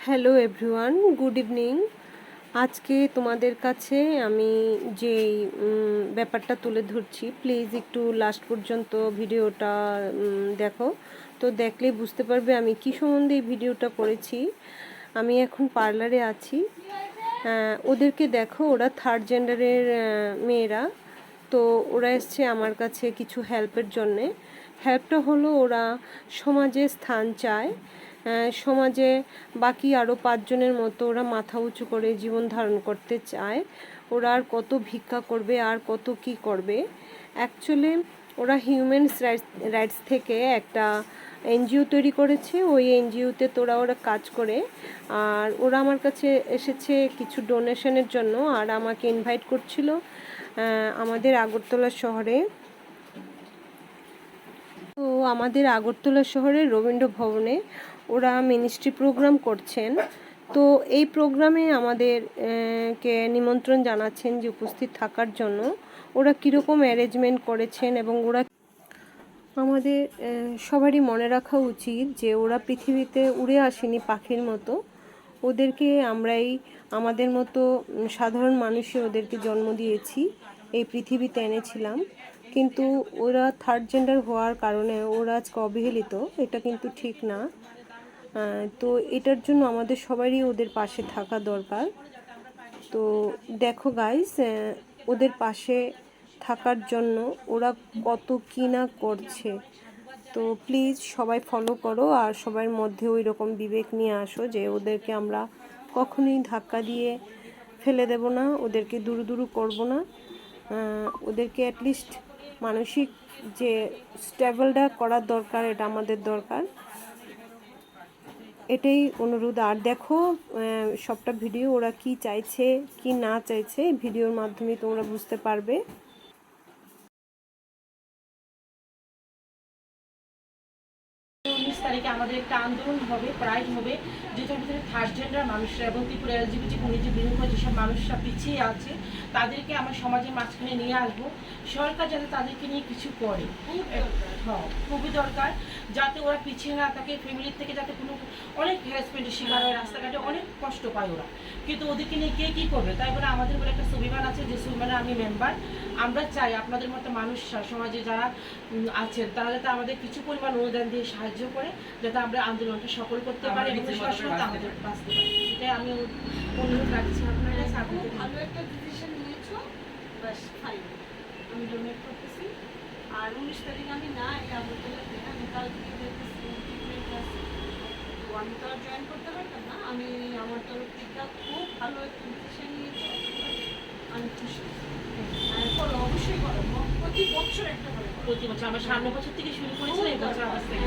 Hello everyone, good evening. আজকে তোমাদের কাছে আমি যেই ব্যাপারটা তুলে ধরছি, প্লিজ একটু লাস্ট পর্যন্ত ভিডিওটা দেখো। তো দেখলেই বুঝতে পারবে আমি কি সম্বন্ধে এই ভিডিওটা করেছি। আমি এখন পার্লারে আছি। ওদেরকে দেখো, ওরা থার্ড জেন্ডারের মেয়েরা। তো ওরা এসছে আমার কাছে কিছু হেল্পের জন্যে। হেল্পটা হলো ওরা সমাজে স্থান চায়, সমাজে বাকি আরও 5 জনের মতো ওরা মাথা উঁচু করে জীবন ধারণ করতে চায়। ওরা আর কত ভিক্ষা করবে, আর কত কি করবে। অ্যাকচুয়ালি ওরা হিউম্যানস রাইটস থেকে একটা এনজিও তৈরি করেছে। ওই এনজিওতে ওরা কাজ করে। আর ওরা আমার কাছে এসেছে কিছু ডোনেশনের জন্য, আর আমাকে ইনভাইট করছিল আমাদের আগরতলা শহরে। তো আমাদের আগরতলা শহরের রবীন্দ্র ভবনে ওরা মিনিস্ট্রি প্রোগ্রাম করছেন। তো এই প্রোগ্রামে আমাদের কে নিমন্ত্রণ জানাচ্ছেন যে উপস্থিত থাকার জন্য। ওরা কীরকম অ্যারেঞ্জমেন্ট করেছেন, এবং ওরা আমাদের সবারই মনে রাখা উচিত যে ওরা পৃথিবীতে উড়ে আসেনি পাখির মতো। ওদেরকে আমরাই আমাদের মতো সাধারণ মানুষই ওদেরকে জন্ম দিয়েছি, এই পৃথিবীতে এনেছিলাম। কিন্তু ওরা থার্ড জেন্ডার হওয়ার কারণে ওরা আজকে অবহেলিত। এটা কিন্তু ঠিক না। তো এটার জন্য আমাদের সবারই ওদের পাশে থাকা দরকার। তো দেখো গাইস, ওদের পাশে থাকার জন্য ওরা কত কি না করছে। তো প্লিজ সবাই ফলো করো, আর সবার মধ্যে ওই রকম বিবেক নিয়ে আসো যে ওদেরকে আমরা কখনোই ধাক্কা দিয়ে ফেলে দেব না, ওদেরকে দুরু দুরু করবো না। ওদেরকে অ্যাটলিস্ট মানসিক যে স্টেবলটা করার দরকার, এটা আমাদের দরকার। এটাই অনুরোধ। আর দেখো সবটা ভিডিও ওরা কি চাইছে কি না চাইছে ভিডিওর মাধ্যমে তোমরা বুঝতে পারবে। 19 তারিখে আমাদের একটা আন্দোলন হবে, প্রাইড হবে, যেটার ভিতরে থার্ড জেন্ডার মানুষরা এবং ত্রিপুরা এলজিবিটি কমিউনিটি বিরুদ্ধ যেসব মানুষরা পিছিয়ে আছে তাদেরকে আমার সমাজের মাঝখানে নিয়ে আসবো। সরকার যাতে তাদেরকে নিয়ে কিছু করে, খুবই দরকার, যাতে ওরা পিছিয়ে না থাকে, ফ্যামিলির থেকে যাতে কোনো অনেক হ্যারাসমেন্টের শিকার হয়, রাস্তাঘাটে অনেক কষ্ট পায় ওরা, কিন্তু ওদেরকে নিয়ে কে কী করবে। তাই বলে আমাদের বলে একটা সুবিমান আছে, যে সুবিমানে আমি মেম্বার। আমরা চাই আপনাদের মতো মানুষ সমাজে যারা আছেন তারা যাতে আমাদের কিছু পরিমাণ অনুদান দিয়ে সাহায্য করে, যাতে আমরা আন্দোলনটা সফল করতে পারি এবং সবসময় আমাদের বাঁচতে পারি। এটাই আমি অনুরোধ রাখছি আপনারা। ভালো একটা ডিসিশন নিয়েছো, বাস ফাইন, আমি ডোনেট করতেছি। আর 19 তারিখ আমি না, এটা আগরতলাতে, আমি কালকে দেখতেছি ট্রিটমেন্ট আছে, তো আমি তো আর জয়েন করতে পারতাম না। আমি আমার তরফ থেকে খুব ভালো একটা ডিসিশন নিয়েছি, আমি খুশি। করো, অবশ্যই করো, প্রতি বছর একটা করে, প্রতি বছর আমরা সামনের বছর থেকে শুরু করেছিলাম, এই বছর আমার থেকে